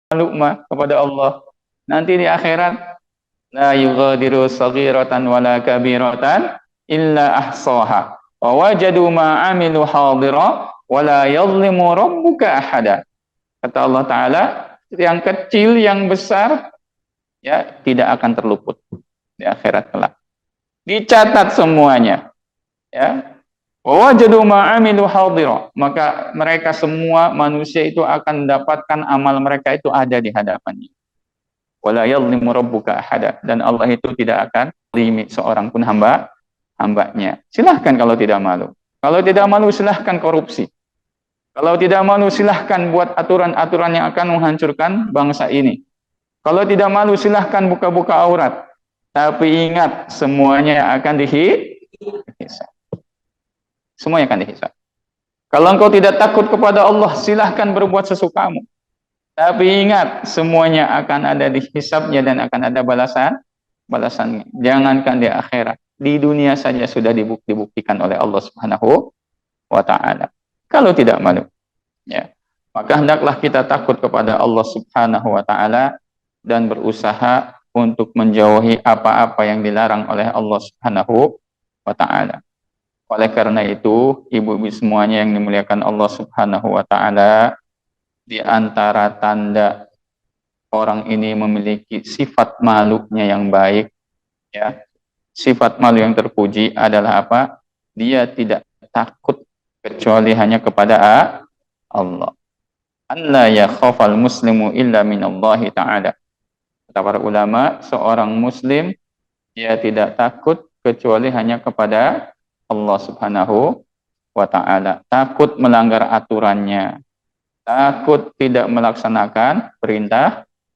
malu mah kepada Allah. Nanti di akhirat la yughadiru saghiratan wala kabiratan illa ahsaha wa wajadu ma amilu hadira wala yadhlimu rabbuka ahada. Kata Allah Ta'ala, yang kecil, yang besar, ya tidak akan terluput di akhirat kelak. Dicatat semuanya, ya. Wa wajadu ma amilu hadira, maka mereka semua manusia itu akan mendapatkan amal mereka itu ada di hadapannya. Wala yadhlimu rabbuka ahada, dan Allah itu tidak akan limit seorang pun hambanya. Silahkan kalau tidak malu. Kalau tidak malu silahkan korupsi. Kalau tidak malu silahkan buat aturan-aturan yang akan menghancurkan bangsa ini. Kalau tidak malu silahkan buka-buka aurat. Tapi ingat semuanya akan dihisab. Semuanya akan dihisab. Kalau engkau tidak takut kepada Allah silahkan berbuat sesukamu. Tapi ingat, semuanya akan ada di hisabnya dan akan ada balasannya. Jangankan di akhirat, di dunia saja sudah dibuktikan oleh Allah Subhanahu wa Ta'ala. Kalau tidak malu, ya, maka hendaklah kita takut kepada Allah Subhanahu wa Ta'ala dan berusaha untuk menjauhi apa-apa yang dilarang oleh Allah Subhanahu wa Ta'ala. Oleh karena itu, ibu-ibu semuanya yang dimuliakan Allah Subhanahu wa Ta'ala, di antara tanda orang ini memiliki sifat malunya yang baik, ya, sifat malu yang terpuji adalah apa? Dia tidak takut kecuali hanya kepada Allah. Alla yakhafal muslimu illa minallahi ta'ala. Kata para ulama, seorang muslim dia tidak takut kecuali hanya kepada Allah Subhanahu wa Ta'ala. Takut melanggar aturannya, takut tidak melaksanakan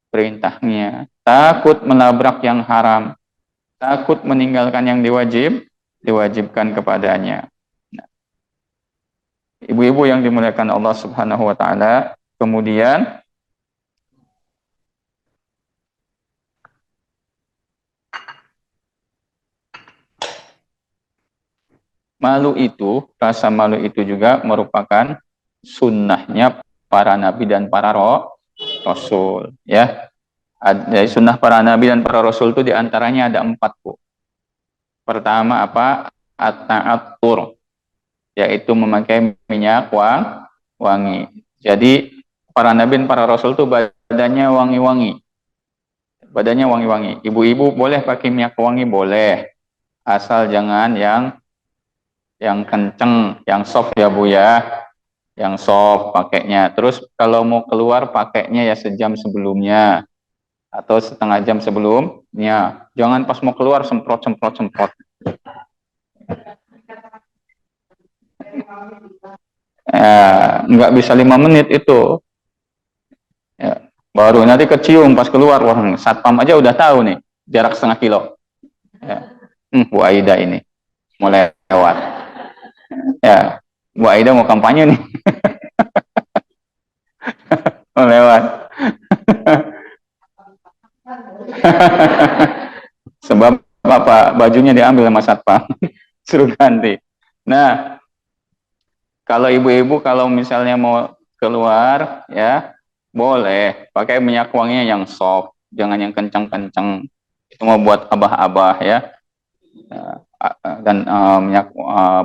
perintahnya, takut melabrak yang haram, takut meninggalkan yang diwajibkan kepadanya. Nah, ibu-ibu yang dimuliakan Allah Subhanahu wa Ta'ala, kemudian malu itu, rasa malu itu juga merupakan sunnahnya para nabi dan para rasul, ya. Dari sunnah para nabi dan para rasul itu diantaranya ada 4, Bu. Pertama apa? At-ta'attur, yaitu memakai minyak wangi. Jadi para nabi dan para rasul itu badannya wangi-wangi. Badannya wangi-wangi. Ibu-ibu boleh pakai minyak wangi, boleh. Asal jangan yang kenceng, yang soft ya Bu ya. Yang soft pakainya. Terus kalau mau keluar pakainya ya sejam sebelumnya atau setengah jam sebelumnya. Jangan pas mau keluar semprot. Nggak bisa 5 menit itu. Ya, baru nanti kecium pas keluar. Wah, satpam aja udah tahu nih jarak setengah kilo. Ya. Bu Aida ini mau lewat. Ya, Bu Aida mau kampanye nih. Mau lewat. Sebab apa? Bajunya diambil sama satpam. Suruh ganti. Nah, kalau ibu-ibu kalau misalnya mau keluar, ya boleh pakai minyak wanginya yang soft, jangan yang kencang-kencang. Itu mau buat abah-abah ya, dan minyak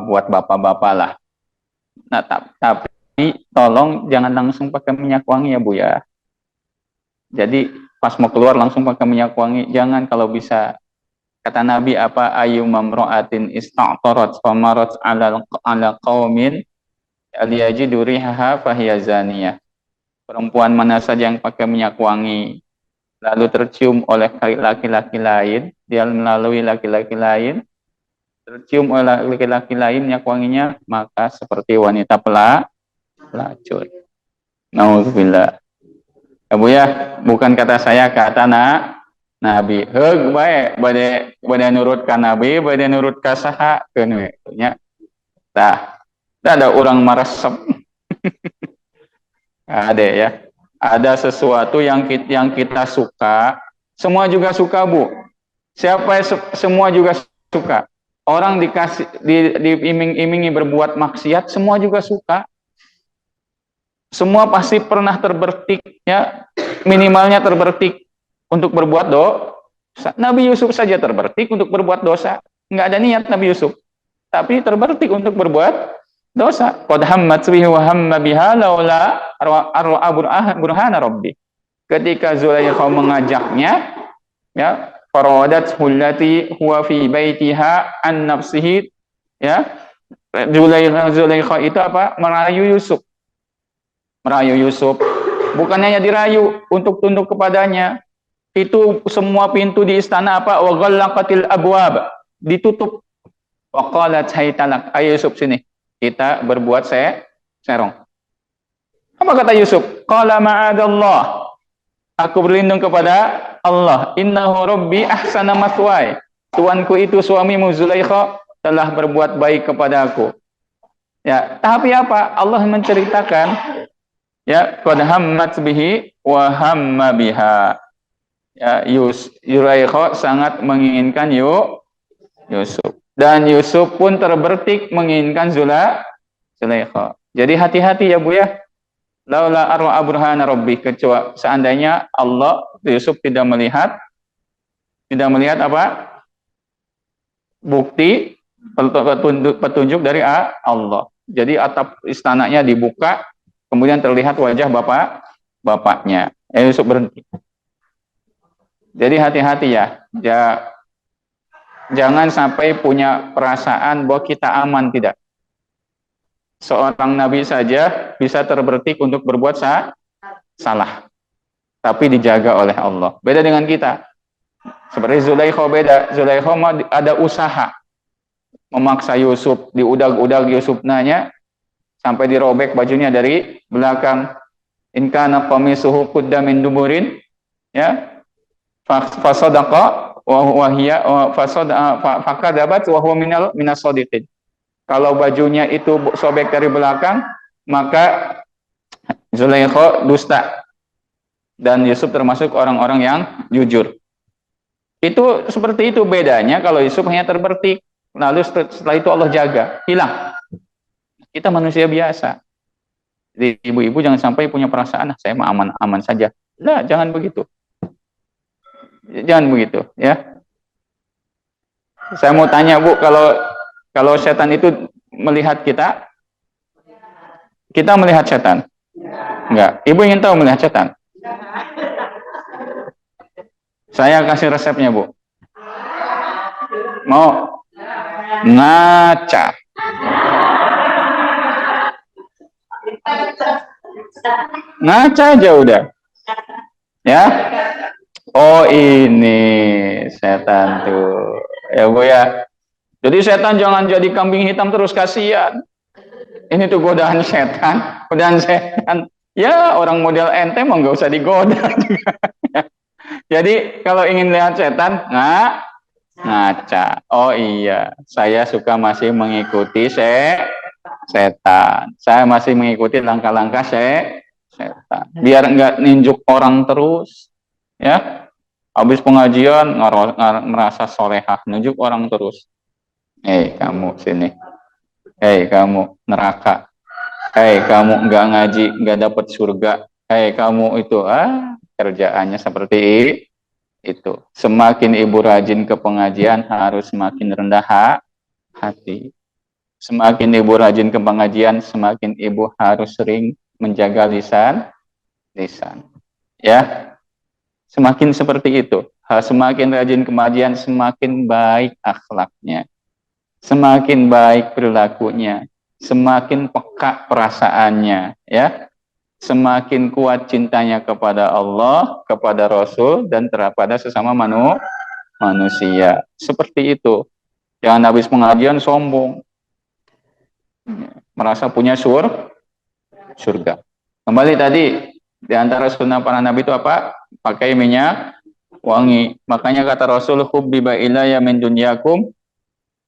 buat bapak-bapak lah. Nah, tapi tolong jangan langsung pakai minyak wangi ya Bu ya. Jadi pas mau keluar langsung pakai minyak wangi, jangan. Kalau bisa, kata Nabi apa, ayu mamro'atin ista'tarat famarat ala qaumin aliyajidu rihaha fahiyazaniyah. Perempuan mana saja yang pakai minyak wangi lalu tercium oleh laki-laki lain, dia melalui laki-laki lain, tercium oleh laki-laki lain minyak wanginya, maka seperti wanita pelacur. Nauzubillah. Ya Bu ya, bukan kata saya, kata Nabi. Heug bae bade nurut ka Nabi, bade nurut ka saha keun we nya. Tah, ada orang maresep. Ada ya. Ada sesuatu yang kita suka, semua juga suka Bu. Siapa semua juga suka. Orang diiming-imingi berbuat maksiat, semua juga suka. Semua pasti pernah terbertik, ya, minimalnya terbertik untuk berbuat dosa. Nabi Yusuf saja terbertik untuk berbuat dosa, nggak ada niat Nabi Yusuf, tapi terbertik untuk berbuat dosa. Qad hammat bihi wa hamma biha laula burhana rabbi. Ketika Zulaikha mengajaknya, ya, farawadat hullati huwa fi baitiha an nafsihi, ya, Zulaikha itu apa? Merayu Yusuf, bukan hanya dirayu untuk tunduk kepadanya, itu semua pintu di istana apa? Wa ghallaqatil abwab, ditutup. Wa qalat haytalak, ayo Yusuf sini, kita berbuat serong. Apa kata Yusuf? Qala ma'adallah, aku berlindung kepada Allah. Innahu rabbi ahsana mathwaya, tuanku itu suamimu Zulaikha telah berbuat baik kepada aku. Ya, tapi apa? Allah menceritakan, ya, qad hammat bihi wa hamma biha. Ya, Zulaikha sangat menginginkan Yusuf, dan Yusuf pun terbertik menginginkan Zulaikha. Jadi hati-hati ya Bu ya. Laula arwa burhana rabbi, kecuali seandainya Allah, Yusuf tidak melihat apa? Bukti petunjuk dari Allah. Jadi atap istananya dibuka, kemudian terlihat wajah bapaknya. Yusuf berhenti. Jadi hati-hati ya. Jangan sampai punya perasaan bahwa kita aman, tidak. Seorang nabi saja bisa terbertik untuk berbuat salah, tapi dijaga oleh Allah. Beda dengan kita. Seperti Zulaikha beda. Zulaikha ada usaha memaksa Yusuf, diudag-udag Yusuf nanya, sampai dirobek bajunya dari belakang. In kana qamisuhu qudda min duburin, ya, fasadaqa wa hiya fakadabat wa huwa minas shadiqin. Kalau bajunya itu sobek dari belakang, maka Zulaikha dusta, dan Yusuf termasuk orang-orang yang jujur. Itu seperti itu bedanya. Kalau Yusuf hanya terbertik, lalu setelah itu Allah jaga, hilang. Kita manusia biasa. Jadi ibu-ibu jangan sampai punya perasaan, saya mah aman-aman saja. Nah, jangan begitu. Jangan begitu, ya. Saya mau tanya Bu, kalau setan itu melihat kita melihat setan? Enggak. Ibu ingin tahu melihat setan? Saya kasih resepnya Bu. Mau? Ngaca. Ngaca aja udah. Ya. Oh, ini setan tuh. Ya Bu ya. Jadi setan jangan jadi kambing hitam terus, kasihan. Ini tuh godaan setan. Ya, orang model ente mau nggak usah digoda juga. Jadi kalau ingin lihat setan, ngaca. Oh iya, saya suka masih mengikuti setan. Saya masih mengikuti langkah-langkah setan. Biar nggak ninjuk orang terus, ya. Habis pengajian merasa solehah, nunjuk orang terus. Kamu sini. Kamu neraka. Kamu nggak ngaji, nggak dapat surga. Kamu itu, kerjaannya seperti itu. Semakin ibu rajin ke pengajian, harus semakin rendah hati. Semakin ibu rajin ke pengajian, semakin ibu harus sering menjaga lisan. Ya. Semakin seperti itu, semakin rajin kemajian, semakin baik akhlaknya, semakin baik perilakunya, semakin peka perasaannya, ya, semakin kuat cintanya kepada Allah, kepada Rasul, dan kepada sesama manusia. Seperti itu. Jangan habis pengajian sombong, merasa punya surga. Kembali tadi, di antara sunnah para nabi itu apa? Pakai minyak wangi. Makanya kata Rasul, hubbiba ilayya min dunyakum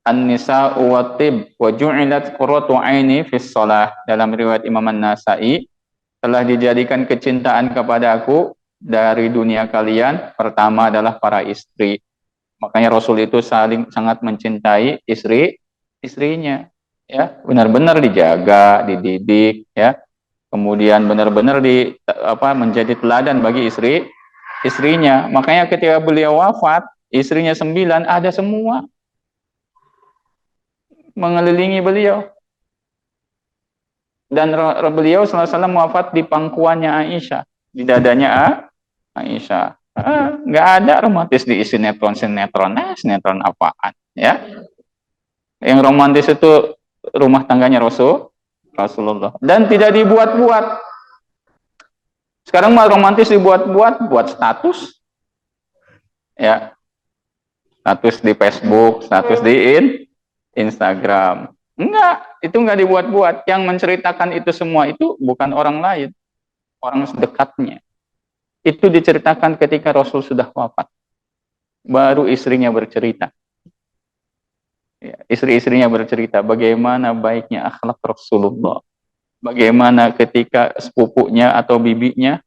an-nisa'u wat-tib wa ju'ilat qurratu 'aini fis shalah. Dalam riwayat Imam An-Nasa'i, telah dijadikan kecintaan kepada aku dari dunia kalian, pertama adalah para istri. Makanya Rasul itu sangat mencintai istrinya, ya, benar-benar dijaga, dididik, ya. kemudian benar-benar menjadi teladan bagi istrinya. Makanya ketika beliau wafat, istrinya 9 ada semua mengelilingi beliau. Dan beliau SAW wafat di pangkuannya Aisyah, di dadanya Aisyah. Nggak ada romantis di sinetron, sinetron apaan ya? Yang romantis itu rumah tangganya Rasulullah, dan tidak dibuat-buat. Sekarang mah romantis dibuat-buat, buat status ya, status di Facebook, status di Instagram. Enggak, itu enggak dibuat-buat. Yang menceritakan itu semua itu bukan orang lain, orang dekatnya. Itu diceritakan ketika Rasul sudah wafat. Baru istrinya bercerita. Ya, istri-istrinya bercerita bagaimana baiknya akhlak Rasulullah. Bagaimana ketika sepupunya atau bibinya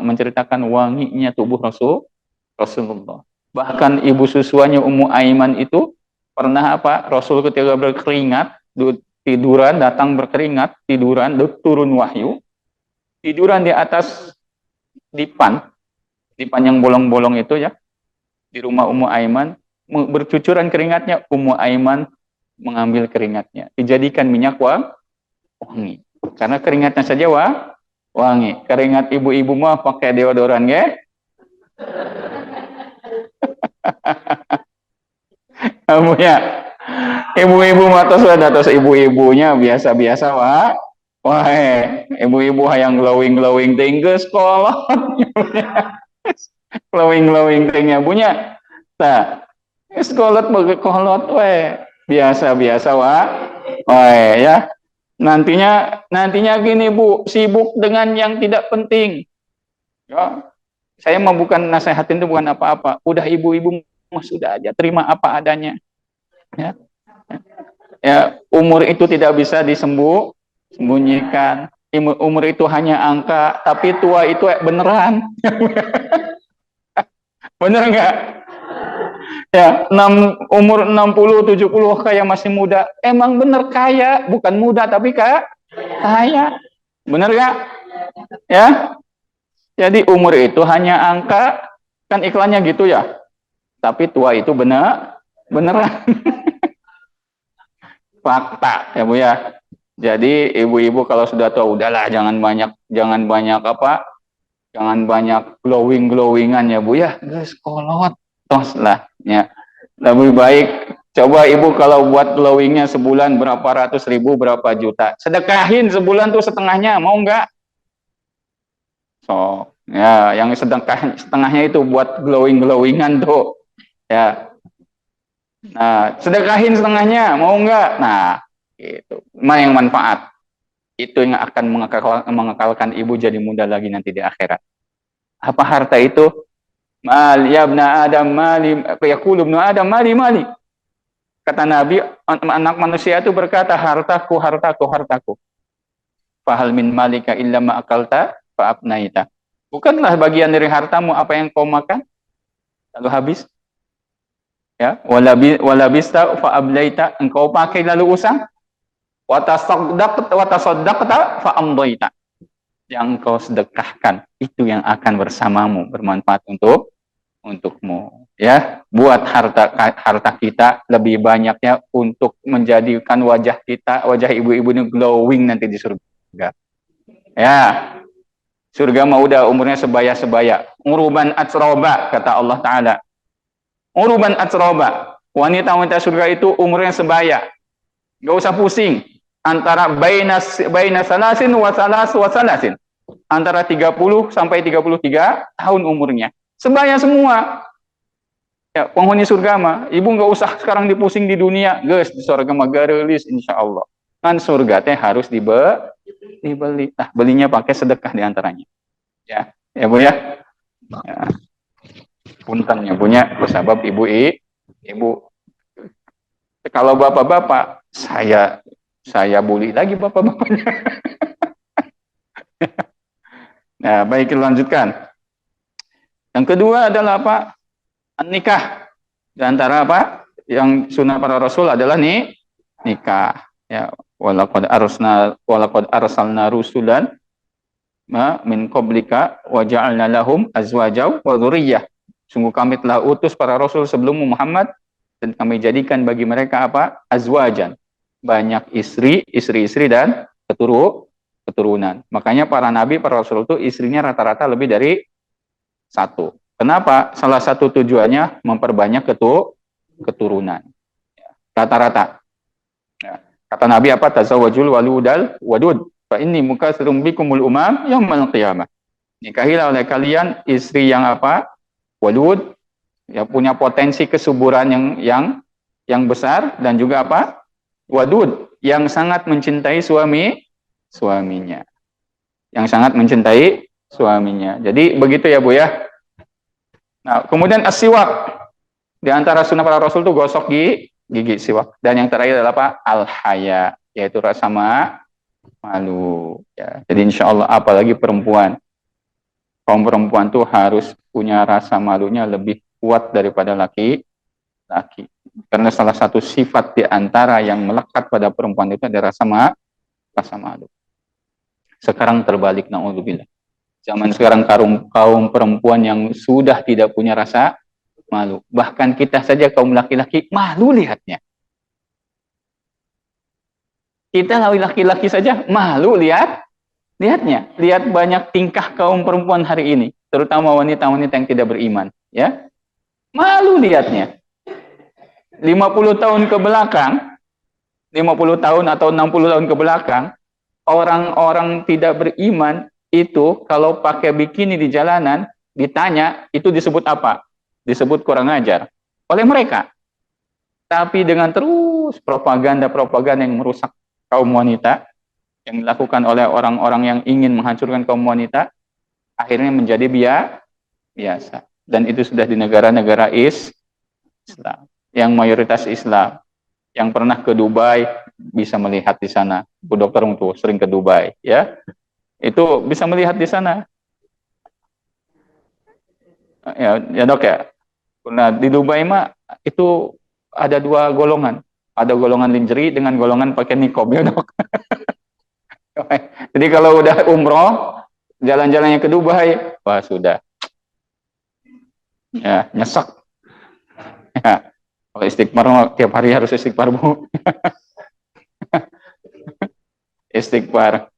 menceritakan wanginya tubuh Rasulullah. Bahkan ibu susuannya Ummu Aiman itu pernah Rasul ketika berkeringat, tiduran, datang berkeringat, tiduran, turun wahyu, tiduran di atas dipan yang bolong-bolong itu ya, di rumah Ummu Aiman, bercucuran keringatnya, Ummu Aiman mengambil keringatnya, dijadikan minyak wangi. Karena keringatnya saja wangi. Keringat ibu-ibu mah pakai deodoran ya. Kamu ya, ibu-ibu atas ibu-ibunya biasa-biasa wah, ibu-ibu yang glowing tinggi sekolah, glowing tingnya punya, nah, sekolah bagi kolot, biasa-biasa wah, ya, nantinya gini Bu, sibuk dengan yang tidak penting, ya, saya mau bukan nasehatin itu bukan apa-apa, udah ibu-ibu sudah aja terima apa adanya. Ya, umur itu tidak bisa disembunyikan. Umur itu hanya angka, tapi tua itu beneran. Bener nggak? Ya, umur 60, 70 kayak masih muda. Emang bener kaya, bukan muda tapi kaya. Bener nggak? Ya. Jadi umur itu hanya angka, kan iklannya gitu ya. Tapi tua itu beneran. Fakta ya Bu ya. Jadi ibu-ibu kalau sudah tua udahlah jangan banyak glowingan ya Bu ya. Guys, kolot tos lah ya. Lebih baik coba ibu kalau buat glowingnya sebulan berapa ratus ribu, berapa juta. Sedekahin sebulan tuh setengahnya, mau nggak? So, ya yang setengahnya itu buat glowingan tuh. Ya, nah, sedekahin setengahnya, mau enggak? Nah, itu. Mana yang manfaat? Itu yang akan mengekalkan ibu jadi muda lagi nanti di akhirat. Apa harta itu? Mal yabna Adam mali, yaqulu ibnu Adam mali. Kata Nabi, anak manusia itu berkata, hartaku. Fahal min malika illa ma akalta fa afnaita. Bukanlah bagian dari hartamu apa yang kau makan lalu habis. Ya, walabista fa ablaita, engkau pakai lalu usang, wa tasaddaqta fa amdaita, yang engkau sedekahkan itu yang akan bersamamu, bermanfaat untukmu ya. Buat harta kita lebih banyaknya untuk menjadikan wajah ibu-ibu ini glowing nanti di surga ya. Surga mah udah umurnya sebaya-sebaya, uruban atsroba kata Allah Ta'ala. Uruban atsroba, wanita-wanita surga itu umurnya sebaya, gak usah pusing, antara baina salasin wa salasin, antara 30 sampai 33 tahun umurnya, sebaya semua ya. Penghuni surga mah ibu gak usah sekarang dipusing di dunia, guys, di surga mah garelis insyaallah. Kan surga teh harus dibeli, nah belinya pakai sedekah diantaranya ya Bu ya. Punten yang punya bersabab ibu. Kalau bapak-bapak, saya bully lagi bapak-bapaknya. Nah, baik, kita lanjutkan. Yang kedua adalah apa? Nikah. Di antara apa? Yang sunnah para rasul adalah nikah. Ya, walaqad arsalna rusulan min qablika wa ja'alna lahum azwaja wa dzurriyyah. Sungguh kami telah utus para rasul sebelummu Muhammad dan kami jadikan bagi mereka apa? Azwajan. Banyak istri-istri dan keturunan. Makanya para nabi, para rasul itu istrinya rata-rata lebih dari satu. Kenapa? Salah satu tujuannya memperbanyak keturunan. Rata-rata. Ya. Kata Nabi apa? Tazawwajul wadud. Fa inni mukatsirum bikumul umam yaumal qiyamah. Nikahilah oleh kalian istri yang apa? Wadud, ya punya potensi kesuburan yang besar dan juga apa? Wadud, yang sangat mencintai suaminya. Yang sangat mencintai suaminya. Jadi begitu ya Bu ya. Nah, kemudian as-siwak. Di antara sunnah para rasul itu gosok gigi siwak. Dan yang terakhir adalah apa? Al-haya, yaitu rasa malu. Ya. Jadi insya Allah apalagi perempuan. Kaum perempuan tuh harus punya rasa malunya lebih kuat daripada laki-laki. Karena salah satu sifat di antara yang melekat pada perempuan itu ada rasa malu. Sekarang terbalik, na'udzubillah. Zaman sekarang kaum perempuan yang sudah tidak punya rasa malu. Bahkan kita saja kaum laki-laki malu lihatnya. Kita laki-laki saja malu lihatnya. Lihat banyak tingkah kaum perempuan hari ini, terutama wanita-wanita yang tidak beriman, ya. Malu lihatnya. 50 tahun ke belakang, 50 tahun atau 60 tahun ke belakang, orang-orang tidak beriman itu kalau pakai bikini di jalanan, ditanya, itu disebut apa? Disebut kurang ajar oleh mereka. Tapi dengan terus propaganda yang merusak kaum wanita, yang dilakukan oleh orang-orang yang ingin menghancurkan kaum wanita, akhirnya menjadi biasa. Dan itu sudah di negara-negara Islam, yang mayoritas Islam. Yang pernah ke Dubai bisa melihat di sana. Bu dokter untuk sering ke Dubai, ya, itu bisa melihat di sana. Ya dok ya. Nah di Dubai mah itu ada dua golongan. Ada golongan lingerie dengan golongan pakai niqab, ya dok. Jadi kalau udah umroh, jalan-jalannya ke Dubai, wah sudah, ya nyesek. Ya, kalau istighfar tiap hari harus istighfar Bu. Istighfar.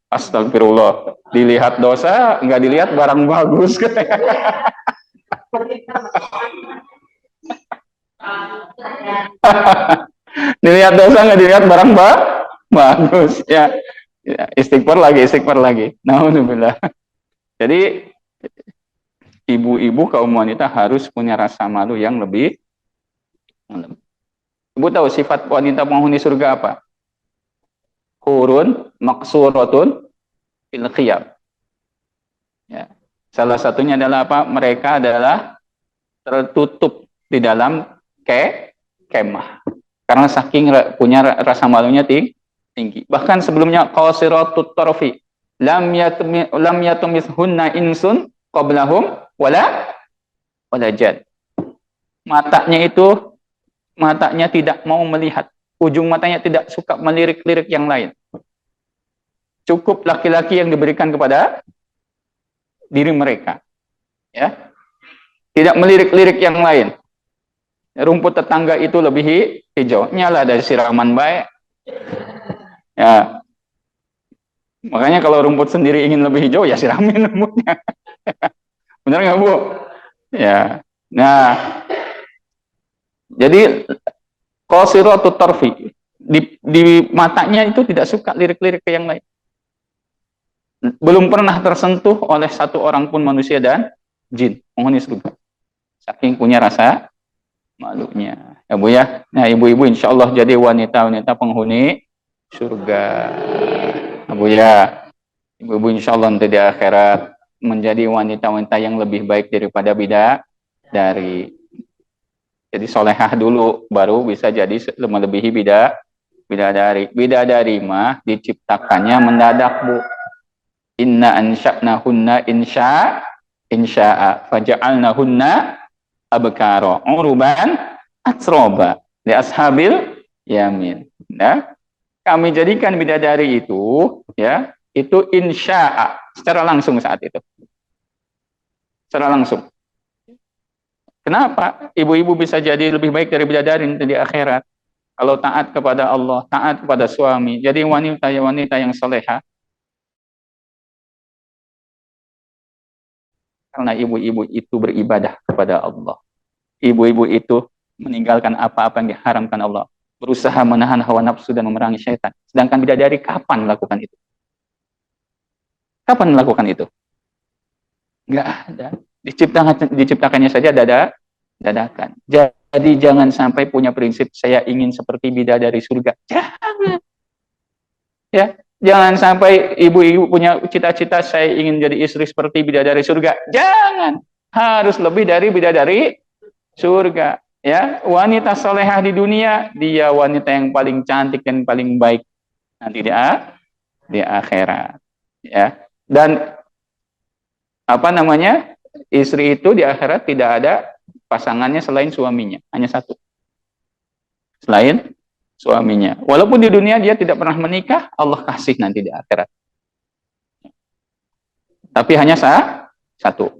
Astagfirullah. Dilihat dosa, nggak dilihat barang bagus. Dilihat dosa, nggak dilihat barang bagus. Ya. Istighfar lagi. Alhamdulillah. Jadi ibu-ibu kaum wanita harus punya rasa malu yang lebih. Ibu tahu sifat wanita penghuni surga apa? Hurun maksuratun fil khiyam. Ya. Salah satunya adalah apa? Mereka adalah tertutup di dalam kemah. Karena saking punya rasa malunya tinggi. Bahkan sebelumnya qasiratut tarfi lam yatumithunna insun qablahum wala jan. Matanya tidak mau melihat, ujung matanya tidak suka melirik-lirik yang lain. Cukup laki-laki yang diberikan kepada diri mereka, ya, tidak melirik-lirik yang lain. Rumput tetangga itu lebih hijau, nyala dari siraman baik. Ya, makanya kalau rumput sendiri ingin lebih hijau, ya siramin rumputnya. Benar nggak Bu? Ya. Nah, jadi qasiratut tarfi, di matanya itu tidak suka lirik-lirik ke yang lain. Belum pernah tersentuh oleh satu orang pun manusia dan jin penghuni surga. Saking punya rasa malunya. Ya Bu ya. Nah, ibu-ibu insya Allah jadi wanita-wanita penghuni surga. Nah, Bu ya. Ibu-ibu insya Allah nanti di akhirat menjadi wanita-wanita yang lebih baik daripada bidadari. Jadi solehah dulu baru bisa jadi melebihi bidadari. Bidadari mah diciptakannya mendadak Bu. Inna ansha'nahunna insya'a faja'alnahunna abkara uruban atsroba li ashabil yamin. Nah, kami jadikan bidadari itu, ya, itu insya'a, secara langsung saat itu. Secara langsung. Kenapa? Ibu-ibu bisa jadi lebih baik dari bidadari di akhirat. Kalau taat kepada Allah, taat kepada suami, jadi wanita yang soleha. Karena ibu-ibu itu beribadah kepada Allah. Ibu-ibu itu meninggalkan apa-apa yang diharamkan Allah. Berusaha menahan hawa nafsu dan memerangi syaitan. Sedangkan bidadari kapan melakukan itu? Kapan melakukan itu? Enggak ada. Diciptakannya saja dadakan. Jadi jangan sampai punya prinsip saya ingin seperti bidadari surga. Jangan. Ya, jangan sampai ibu-ibu punya cita-cita saya ingin jadi istri seperti bidadari surga. Jangan. Harus lebih dari bidadari surga. Ya, wanita solehah di dunia, dia wanita yang paling cantik dan paling baik nanti di akhirat. Ya, dan apa namanya, istri itu di akhirat tidak ada pasangannya selain suaminya, hanya satu, selain suaminya. Walaupun di dunia dia tidak pernah menikah, Allah kasih nanti di akhirat, tapi hanya satu.